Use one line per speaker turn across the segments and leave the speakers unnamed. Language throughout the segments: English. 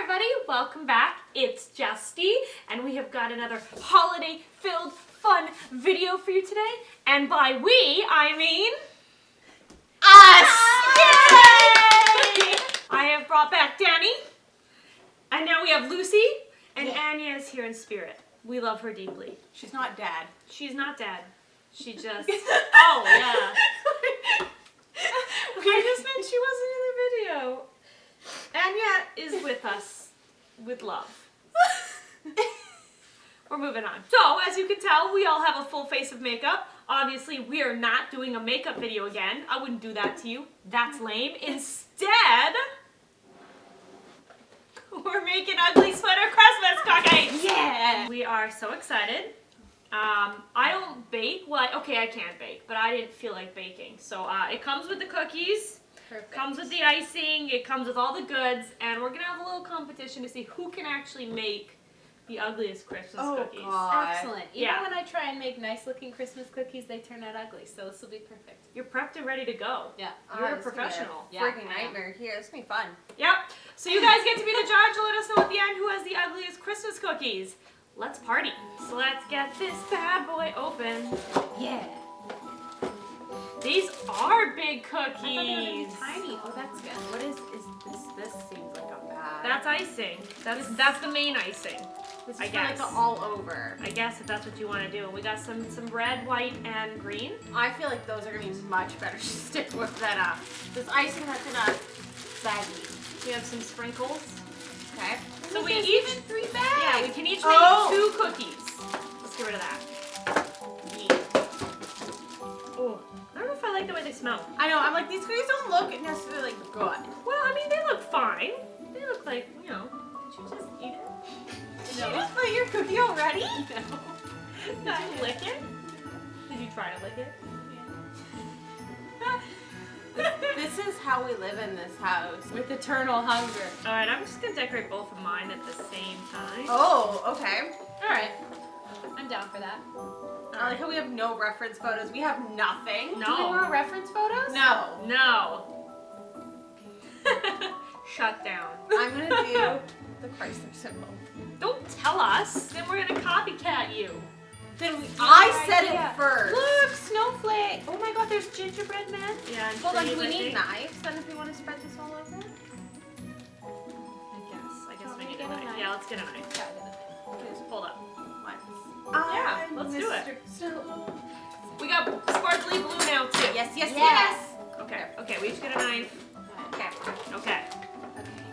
everybody, welcome back. It's Justy, and we have got another holiday-filled, fun video for you today. And by we, I mean...
us!
Yay! I have brought back Dani, and now we have Lucy, and Anya is here in spirit. We love her deeply.
She's not dad.
She's not dad. She just... Oh, yeah. I just meant she wasn't in the video. Anya is with us with love. We're moving on. So, as you can tell, we all have a full face of makeup. Obviously, we are not doing a makeup video again. I wouldn't do that to you. That's lame. Instead, we're making ugly sweater Christmas cookies.
Yeah!
We are so excited. I don't bake. Well, okay, I can bake, but I didn't feel like baking. So it comes with the cookies.
Perfect.
Comes with the icing. It comes with all the goods, and we're gonna have a little competition to see who can actually make the ugliest Christmas cookies.
God.
Excellent. Even when I try and make nice-looking Christmas cookies, they turn out ugly. So this will be perfect.
You're prepped and ready to go.
Yeah.
You're a professional.
Freaking nightmare here. This is gonna be fun.
Yep. So you guys get to be the judge. Let us know at the end who has the ugliest Christmas cookies. Let's party. So let's get this bad boy open.
Yeah.
These are big
I thought they were gonna be
cookies.
tiny. Oh, that's good.
What is this? This seems like a bad.
That's icing. That's the main icing.
This is
I
for like
guess.
the all over.
I guess if that's what you want to do. We got some red, white, and green.
I feel like those are gonna be much better to stick with than this icing that's in a baggie.
We have some sprinkles.
Okay.
So we
There's
each
even 3 bags.
Yeah, we can each make 2 cookies. Let's get rid of that. Oh, I don't know if I like the way they smell.
I know. I'm like, these cookies don't look necessarily good.
Well, I mean, they look fine. They look like, you know, did you just eat it?
Did you just put your cookie already?
No. Did you lick it? Did you try to lick it?
This is how we live in this house.
With eternal hunger.
Alright, I'm just gonna decorate both of mine at the same time.
Oh, okay.
All right. I'm down for that.
I like how we have no reference photos. We have nothing.
Do we
No.
want reference photos?
No.
No. Shut down.
I'm gonna do the Chrysler symbol.
Don't tell us. Then we're gonna copycat you.
Then I said
idea.
it first.
Look, snowflake. Oh my God, there's gingerbread men.
Yeah, and
Hold on, do
trees,
we
I
need
think.
knives then if we want to spread this all over?
I guess
Want
we
me
need
to
a
get a
knife.
knife?
Yeah, let's get a knife.
Just
Hold up.
once.
Yeah, let's do it. We got sparkly blue now too.
Yes, yes,
Yes.
yes.
Okay, we each get a knife.
Okay.
Okay,
Okay.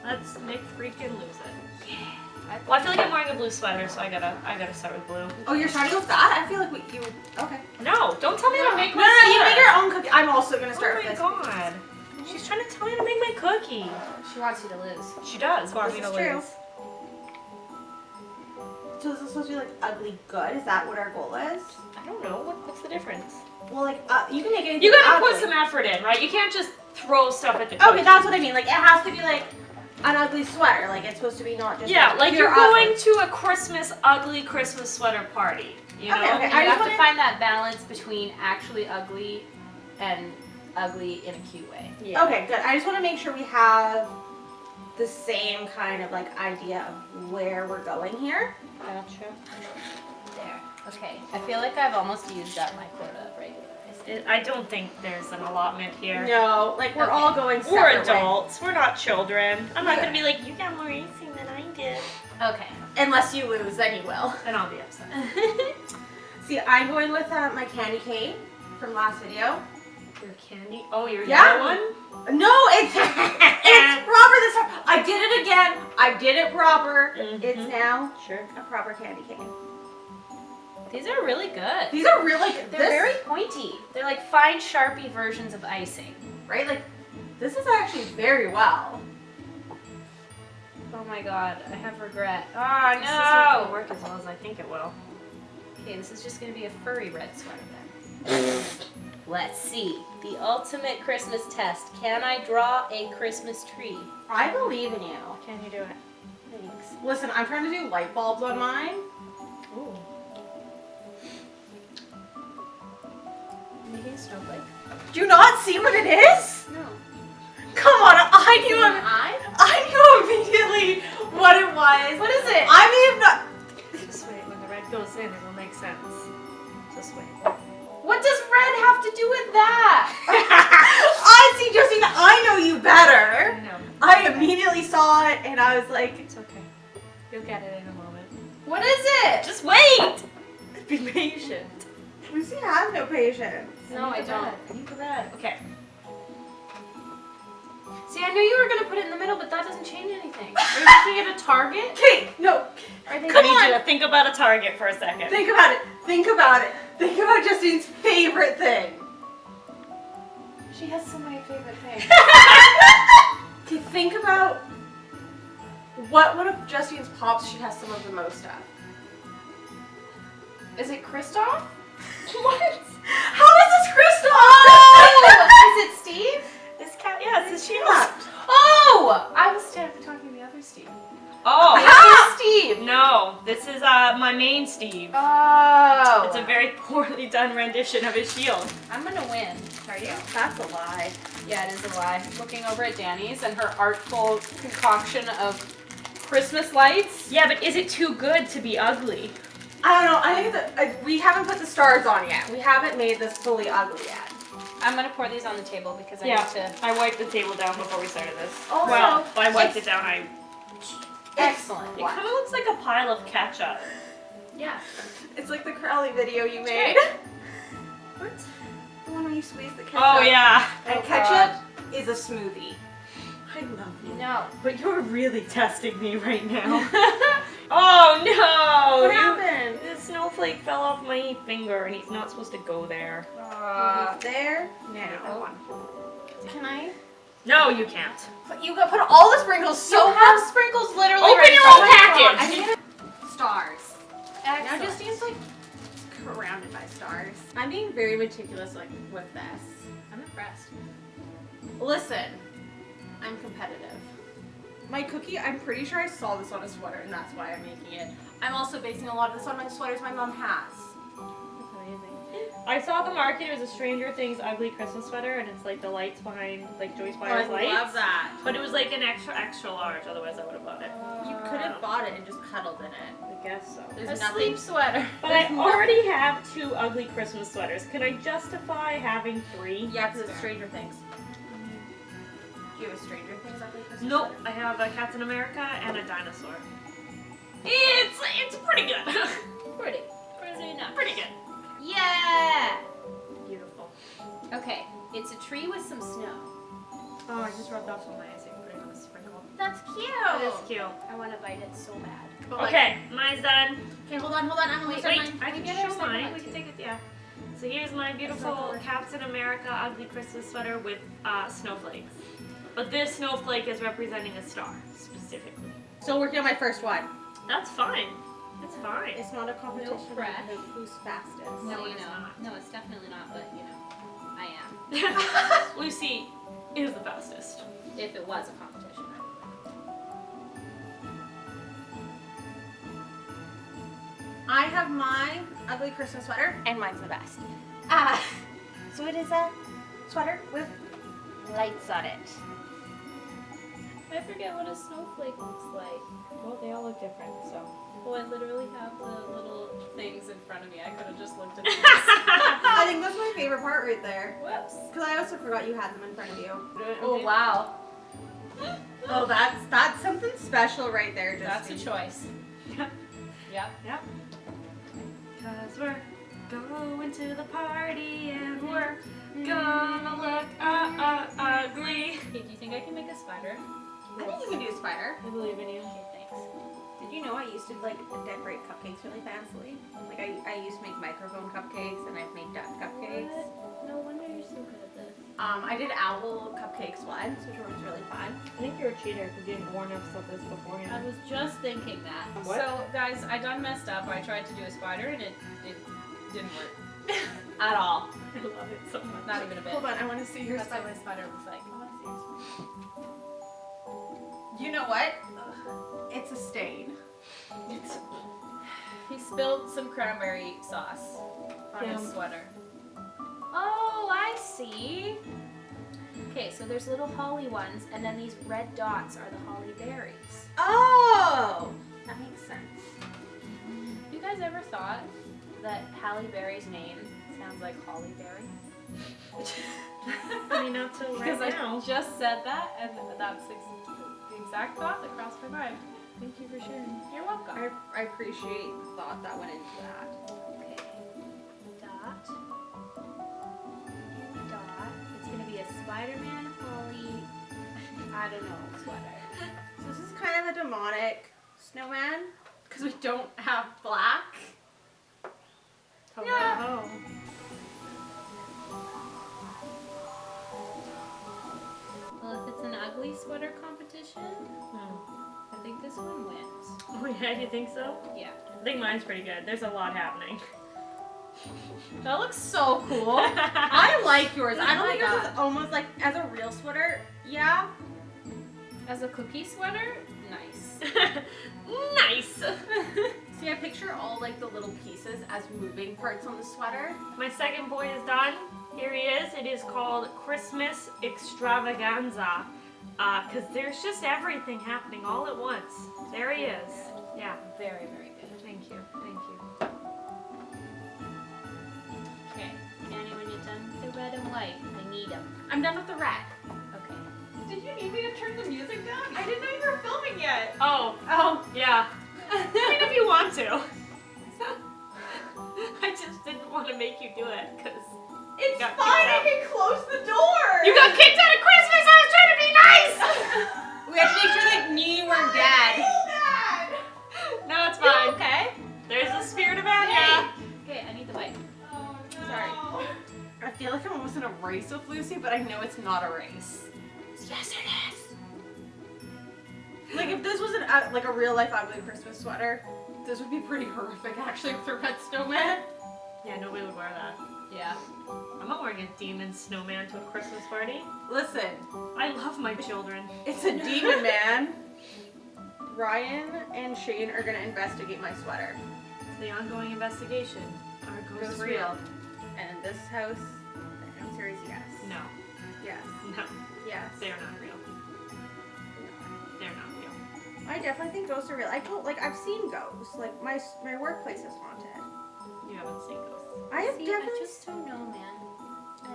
let's make freaking lose it.
Yeah.
Well, I feel like I'm wearing a blue sweater, so I gotta start with blue.
Oh, you're starting with that? I feel like you. Okay.
No, don't tell me how to make
No,
my
no, you
sweater.
make your own cookie. I'm also gonna start
Oh
with
my
this.
god. She's trying to tell me how to make my cookie.
She wants you to lose.
She does want me
This
to
is true.
lose.
So is this supposed to be like ugly good? Is that what our goal is?
I don't know. What's the difference?
Well, like you can make anything.
You gotta
ugly.
put some effort in, right? You can't just throw stuff at the
Okay,
cookie.
that's what I mean. Like it has to be like an ugly sweater. Like it's supposed to be not just.
Yeah, like
pure
you're going
ugly.
to a ugly Christmas sweater party. You know?
Okay, okay.
You
I just
have to
wanna-
find that balance between actually ugly and ugly in a cute way.
Yeah.
Okay, good. I just want to make sure we have the same kind of like idea of where we're going here.
Gotcha.
There. Okay. I feel like I've almost used up my quota of regular icing.
I don't think there's an allotment here.
No, like we're
Okay.
all going separate
We're
ways.
adults. We're not children. I'm not
Yeah.
gonna be like, you got more icing than I did.
Okay.
Unless you lose, then you will.
And I'll be upset.
See, I'm going with my candy cane from last video.
Your candy? Oh, your
Yeah.
yellow one?
No, it's proper this time. I did it again. I did it proper.
Mhm.
It's now
Sure.
a proper candy cane.
These are really good.
These are really good.
They're very pointy. They're like fine Sharpie versions of icing.
right. Like this is actually very well.
Oh my God, I have regret.
This
Oh
isn't gonna
no!
work as well as I think it will.
Okay, this is just gonna be a furry red sweater then. Let's see. The ultimate Christmas test. Can I draw a Christmas tree?
I believe in you.
Can you do it?
Thanks.
Listen, I'm trying to do light bulbs on mine.
Ooh.
Maybe a snowflake?
Do you not see what it is?
No.
Come on, I knew
An eye?
I knew immediately what
in, it'll make sense. Just wait.
What does red have to do with that?
I see, Justine, I know you better.
I know.
I immediately saw it and I was like,
It's okay. You'll get it in a moment.
What is it?
Just wait! Be patient.
Lucy has no patience.
No, I don't.
I need the red. Okay.
See, I knew you were gonna put it in the middle, but that doesn't change anything. Are you looking at a target?
Okay, no.
Are they
I need you to think about a target for a second.
Think about it. Think about it. Think about Justine's favorite thing.
She has so many favorite things.
Okay, think about what one of Justine's pops she has some of the most of.
Is it Kristoff?
What? How is this Crystal?
Oh! Is it Steve?
This cat, yes, it's shield.
Oh! I was talking the other Steve.
Oh.
The other Steve.
No, this is my main Steve.
Oh.
It's a very poorly done rendition of his shield.
I'm gonna win.
Are you?
That's a lie.
Yeah, it is a lie. Looking over at Dani's and her artful concoction of Christmas lights.
Yeah, but is it too good to be ugly?
I don't know. I think that we haven't put the stars on yet. We haven't made this fully ugly yet.
I'm gonna pour these on the table because I
Yeah.
need to.
I wiped the table down before we started this.
Also,
well, I wiped it down. I.
Excellent.
It kind of looks like a pile of ketchup.
Yeah.
It's like the Crowley video you made. What? The one where you squeeze the ketchup.
Oh yeah.
And
Oh,
ketchup is a smoothie. I love you.
No.
But you're really testing me right now. Oh no!
What happened?
The snowflake fell off my finger, and he's not supposed to go there.
There. Now.
Can I?
No, you can't.
But you got put all the sprinkles so
You have sprinkles literally
Open
right
your
in
own
front of me.
package.
I need stars. Now
Excellent.
Justine's like surrounded by stars. I'm being very meticulous like with this.
I'm impressed.
Listen, I'm competitive. My cookie, I'm pretty sure I saw this on a sweater and that's why I'm making it. I'm also basing a lot of this on my sweaters my mom has.
That's amazing. I saw the market. It was a Stranger Things ugly Christmas sweater, and it's like the lights behind, like Joyce Byers lights.
that.
But it was like an extra large. Otherwise, I would have bought it.
You could have bought it and just cuddled in it.
I guess so.
There's
A
nothing.
sleep sweater.
But I already have 2 ugly Christmas sweaters. Can I justify having 3?
Yeah, because it's Stranger Things. Do you have a Stranger Things ugly Christmas
Nope.
sweater?
I have a Captain America and a dinosaur. It's pretty good.
Pretty enough.
Pretty good.
Yeah.
Beautiful.
Okay. It's a tree with some snow.
Oh, I just rubbed off some of my icing, putting on a sprinkle.
That's cute.
That is cute.
I want to bite it so bad.
But, like-
Okay, mine's done.
Okay, hold on. I'm almost
Wait,
at mine.
I can
get her
show
second
mine.
one
We can
too.
take it, yeah. So here's my beautiful Captain America ugly Christmas sweater with snowflakes. But this snowflake is representing a star, specifically.
Still working on my first one.
That's fine. It's fine.
It's not a competition
No press.
of who's fastest.
No,
you
it's
know.
not.
No, it's definitely not, but you know, I am.
Lucy is the fastest.
If it was a competition.
I have my ugly Christmas sweater, and mine's the best. So it is a sweater with lights on it.
I forget what a snowflake looks like.
Well, they all look different, so.
Well, I literally have the little things in front of me. I could have just looked at these.
I think that's my favorite part right there.
Whoops.
Because I also forgot you had them in front of you.
Oh, wow.
Oh, that's something special right there,
That's a
Justine.
choice. Yep.
Yep. Cause we're going to the party and we're gonna look ugly.
Hey, do you think I can make a spider?
I think you can do a spider.
I believe in you.
Okay, thanks.
Did you know I used to like decorate cupcakes really fancy? Like I used to make microphone cupcakes and I've made duck cupcakes.
What? No wonder you're so good at this.
I did owl cupcakes once, which was really fun.
I think you're a cheater because you didn't warn us of this beforehand.
I was just thinking that.
What?
So, guys, I done messed up. I tried to do a spider and it didn't work. At all.
I love it so much.
Not even a bit.
Hold on, I want to see your
That's
spider.
what my spider looks like. I want to see your spider.
You know what? It's a stain.
He spilled some cranberry sauce on his
Yum.
sweater. Oh, I see. Okay, so there's little holly ones, and then these red dots are the holly berries.
Oh, that makes sense.
You guys ever thought that Halle Berry's name sounds like Holly Berry?
I mean, not so right
Because
now.
I just said that, and that's the exact thought that crossed my mind.
Thank you for sharing.
You're welcome. I appreciate the thought that went into that.
Okay. Dot. And dot. It's gonna be a Spider-Man Holly, I don't know, sweater.
So this is kind of a demonic snowman because we don't have black.
Oh,
Yeah.
oh.
Well, if it's an ugly sweater competition, I think this one wins.
Oh yeah, you think so?
Yeah.
I think mine's pretty good. There's a lot happening.
That looks so cool. I like yours. I don't
Oh my
think yours
God.
is almost like as a real sweater. Yeah.
As a cookie sweater, nice.
Nice.
See, I picture all like the little pieces as moving parts on the sweater.
My second boy is done. Here he is. It is called Christmas Extravaganza. Because there's just everything happening all at once. There he is. Yeah.
Very, very good.
Thank you. Thank you.
Okay. Dani, when you're done with the red and white, I need them.
I'm done with the red.
Okay.
Did you need me to turn the music down? I didn't know you were filming yet.
Oh,
Oh.
yeah. I mean, if you want to. I just didn't want to make you do it because
It's
got
fine.
kicked
I can close the door.
you got kicked out of Christmas. I was trying to be nice.
We have to make sure they knew you weren't dead.
No, it's fine.
Okay.
There's the spirit of Anya.
Okay, I need the white.
Oh, no. Sorry. I feel like I'm almost in a race with Lucy, but I know it's not a race.
Yes, it is.
Like if this was like a real life ugly Christmas sweater, this would be pretty horrific actually with a red snowman.
Yeah, nobody would wear that.
Yeah.
I'm not wearing a demon snowman to a Christmas party.
Listen,
I love my children.
it's a demon man. Ryan and Shane are gonna investigate my sweater.
The ongoing investigation. Are ghosts
Ghost
real?
real. And in this house, the answer is yes.
No.
Yes.
No.
Yes.
They're not real. They're not real.
I definitely think ghosts are real. I've seen ghosts. Like my workplace is haunted.
You haven't seen ghosts.
I have
See,
definitely
I just don't know, man.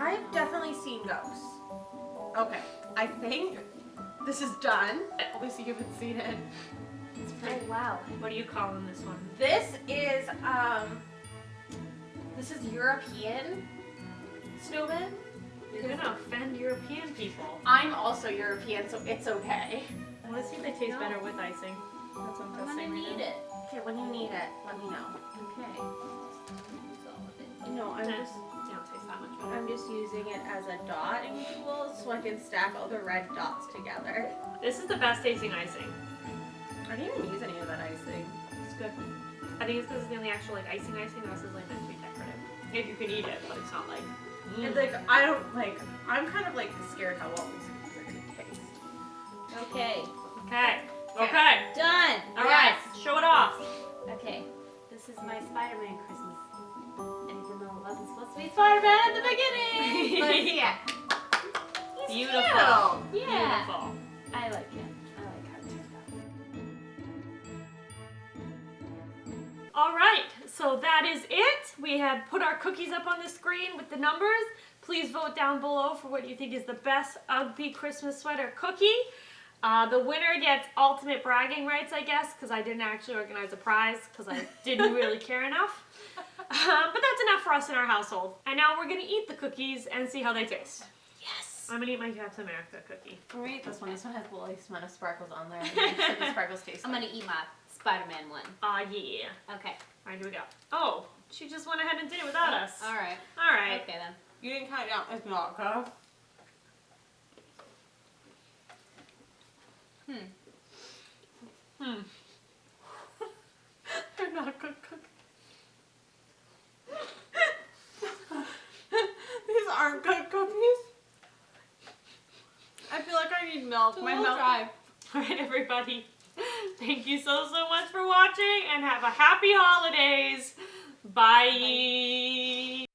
I've definitely seen ghosts. Okay, I think this is done. At least you haven't seen it. It's
Oh,
pretty.
wow.
What are you calling this one?
This is European snowman.
You're gonna offend European people.
I'm also European, so it's okay.
I want to see if they taste
No.
better with icing. That's what I'm
I'm
testing
gonna
right
need
now.
it.
Okay, when you need it, let me know.
Okay. That's all of it.
No,
They don't taste that much better.
I'm just using it as a dotting tool so I can stack all the red dots together.
This is the best tasting icing.
I didn't even use any of that icing.
It's good. I think it's because it's the only actual like icing. The rest is like meant to be decorative. If you can eat it, but it's not like.
It's like I'm kind of like scared how well these cookies are gonna taste.
Okay.
Okay. Okay.
Done.
All right. Show it off.
Okay. This is my Spider-Man Christmas. Even though it wasn't supposed to be Spider-Man at the beginning.
But yeah. He's
Beautiful.
cute.
Yeah.
Beautiful.
I like it. I like how it turned out.
All right, so that is it. We have put our cookies up on the screen with the numbers. Please vote down below for what you think is the best ugly Christmas sweater cookie. The winner gets ultimate bragging rights, I guess, because I didn't actually organize a prize because I didn't really care enough. But that's enough for us in our household. And now we're gonna eat the cookies and see how they taste.
Yes.
I'm gonna eat my Captain America cookie.
I'm gonna eat this one. This one has the least amount of sparkles on there. Except the sparkles taste
I'm
like.
gonna eat my Spider-Man one.
Yeah.
Okay.
All right, here we go. Oh, she just went ahead and did it without us.
All right.
All right.
Okay then.
You didn't count it down. It's not good. They're not good cookies. These aren't good cookies. I feel like I need milk. My mouth dry.
All right, everybody. Thank you so much for watching and have a happy holidays. Bye.